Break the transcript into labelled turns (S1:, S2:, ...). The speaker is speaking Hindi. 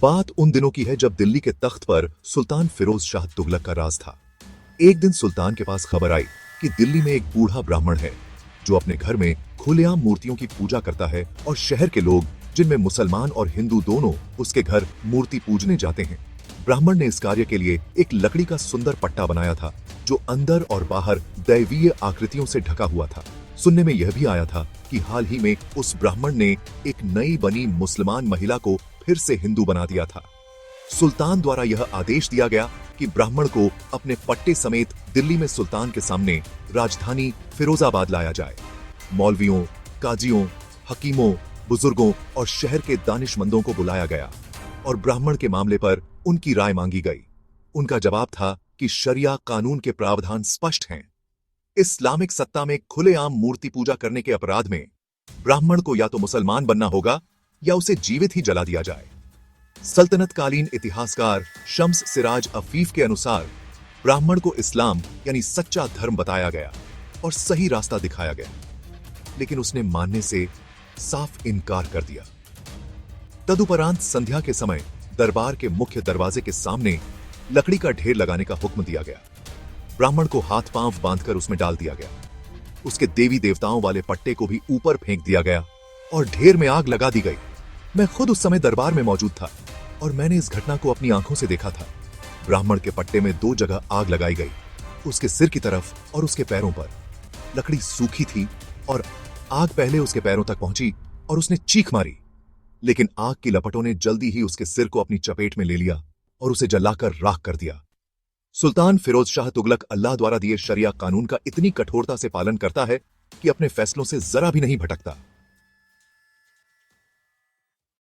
S1: बात उन दिनों की है जब दिल्ली के तख्त पर सुल्तान फिरोज शाह तुगलक का राज था। एक दिन सुल्तान के पास खबर आई कि दिल्ली में एक बूढ़ा ब्राह्मण है जो अपने घर में खुलेआम मूर्तियों की पूजा करता है और शहर के लोग, जिनमें मुसलमान और हिंदू दोनों, उसके घर मूर्ति पूजने जाते हैं। ब्राह्मण ने इस कार्य के लिए एक लकड़ी का सुंदर पट्टा बनाया था जो अंदर और बाहर दैवीय आकृतियों से ढका हुआ था। सुनने में यह भी आया था कि हाल ही में उस ब्राह्मण ने एक नई बनी मुसलमान महिला को फिर से हिंदू बना दिया था। सुल्तान द्वारा यह आदेश दिया गया कि ब्राह्मण को अपने पट्टे समेत दिल्ली में सुल्तान के सामने राजधानी फिरोजाबाद लाया जाए। मौलवियों, काजियों, हकीमों, बुजुर्गों और शहर के दानिशमंदों को बुलाया गया और ब्राह्मण के मामले पर उनकी राय मांगी गई। उनका जवाब था कि शरिया कानून के प्रावधान स्पष्ट हैं। इस्लामिक सत्ता में खुलेआम मूर्ति पूजा करने के अपराध में ब्राह्मण को या तो मुसलमान बनना होगा या उसे जीवित ही जला दिया जाए। सल्तनतकालीन इतिहासकार शम्स सिराज अफीफ के अनुसार ब्राह्मण को इस्लाम यानी सच्चा धर्म बताया गया और सही रास्ता दिखाया गया, लेकिन उसने मानने से साफ इनकार कर दिया। तदुपरांत संध्या के समय दरबार के मुख्य दरवाजे के सामने लकड़ी का ढेर लगाने का हुक्म दिया गया। ब्राह्मण को हाथ पांव बांधकर उसमें डाल दिया गया। उसके देवी देवताओं वाले पट्टे को भी ऊपर फेंक दिया गया और ढेर में आग लगा दी गई। मैं खुद उस समय दरबार में मौजूद था और मैंने इस घटना को अपनी आंखों से देखा था। ब्राह्मण के पट्टे में 2 जगह आग लगाई गई, उसके सिर की तरफ और उसके पैरों पर। लकड़ी सूखी थी और आग पहले उसके पैरों तक पहुंची और उसने चीख मारी, लेकिन आग की लपटों ने जल्दी ही उसके सिर को अपनी चपेट में ले लिया और उसे जलाकर राख कर दिया। सुल्तान फिरोज शाह तुगलक अल्लाह द्वारा दिए शरिया कानून का इतनी कठोरता से पालन करता है कि अपने फैसलों से जरा भी नहीं भटकता।